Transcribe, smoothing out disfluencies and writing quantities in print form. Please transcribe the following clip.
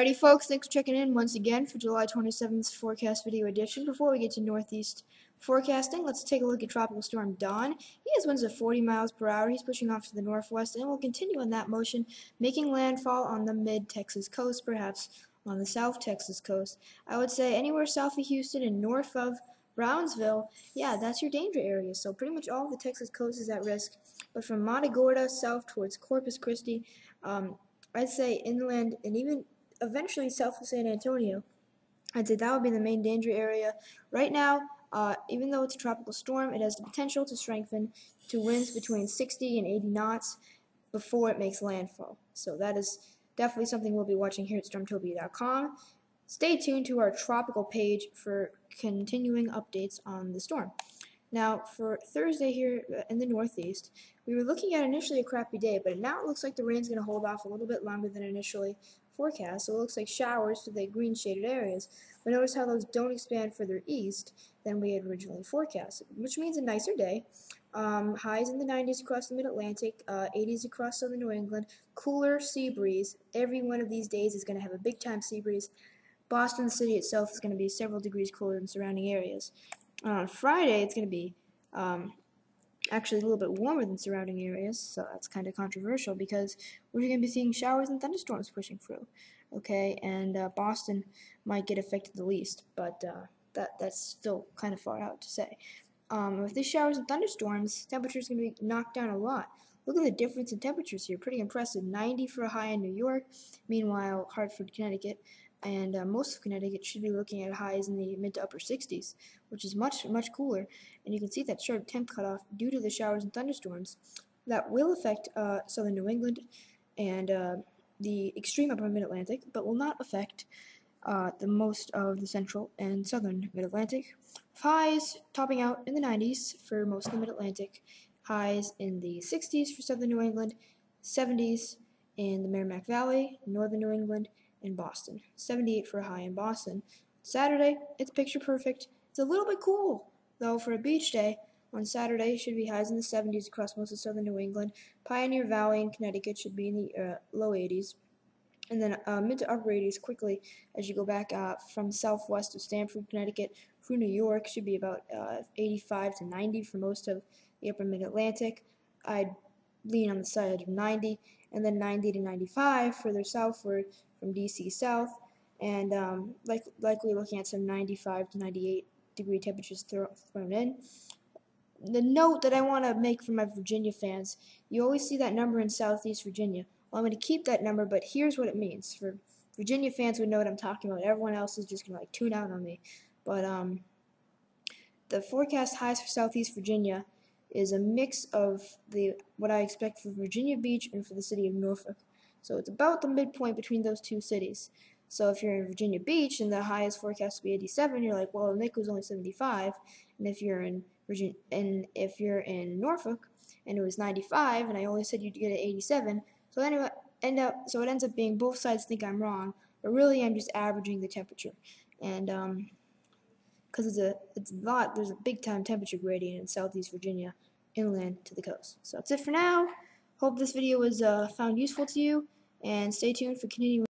Alrighty folks, thanks for checking in once again for July 27th forecast video edition. Before we get to northeast forecasting, let's take a look at Tropical Storm Don. He has winds of 40 miles per hour. He's pushing off to the northwest and will continue in that motion, making landfall on the mid-Texas coast, perhaps on the south Texas coast. I would say anywhere south of Houston and north of Brownsville, yeah, that's your danger area. So pretty much all of the Texas coast is at risk. But from Matagorda south towards Corpus Christi, I'd say inland and even eventually south of San Antonio, I'd say that would be the main danger area. Right now, even though it's a tropical storm, it has the potential to strengthen to winds between 60 and 80 knots before it makes landfall. So that is definitely something we'll be watching here at Stormtopia.com. Stay tuned to our tropical page for continuing updates on the storm. Now, for Thursday here in the Northeast, we were looking at initially a crappy day, but now it looks like the rain's going to hold off a little bit longer than initially forecast. So it looks like showers to the green shaded areas. But notice how those don't expand further east than we had originally forecasted, which means a nicer day. Highs in the 90s across the mid-Atlantic, 80s across southern New England, cooler sea breeze. Every one of these days is going to have a big-time sea breeze. Boston, the city itself, is going to be several degrees cooler than surrounding areas. On Friday, it's going to be actually a little bit warmer than surrounding areas, so that's kind of controversial because we're going to be seeing showers and thunderstorms pushing through. Okay, and Boston might get affected the least, but that's still kind of far out to say. With these showers and thunderstorms, temperatures are going to be knocked down a lot. Look at the difference in temperatures here, pretty impressive. 90 for a high in New York, meanwhile Hartford, Connecticut, and most of Connecticut should be looking at highs in the mid to upper 60s, which is much cooler. And you can see that sharp temp cutoff due to the showers and thunderstorms that will affect southern New England and the extreme upper mid-Atlantic, but will not affect the most of the central and southern mid-Atlantic. Highs topping out in the 90s for most of the mid-Atlantic, highs in the 60s for southern New England, 70s in the Merrimack Valley, northern New England, in Boston. 78 for a high in Boston. Saturday, it's picture perfect. It's a little bit cool, though, for a beach day. On Saturday, should be highs in the 70s across most of southern New England. Pioneer Valley in Connecticut should be in the low 80s. And then mid to upper 80s quickly as you go back from southwest of Stamford, Connecticut through New York. Should be about 85 to 90 for most of the upper mid-Atlantic. I'd lean on the side of 90, and then 90 to 95 further southward from DC south, and likely looking at some 95 to 98 degree temperatures thrown in. The note that I want to make for my Virginia fans, you always see that number in southeast Virginia. Well, I'm going to keep that number, but here's what it means. For Virginia fans would know what I'm talking about. Everyone else is just going to tune out on me. But the forecast highs for southeast Virginia is a mix of what I expect for Virginia Beach and for the city of Norfolk. So it's about the midpoint between those two cities. So if you're in Virginia Beach and the highest forecast to be 87, you're like, well, Nick was only 75. And if you're in Norfolk and it was 95, and I only said you'd get an 87, so anyway, it ends up being both sides think I'm wrong, but really I'm just averaging the temperature, and because there's a big time temperature gradient in southeast Virginia, inland to the coast. So that's it for now. Hope this video was found useful to you, and stay tuned for continuing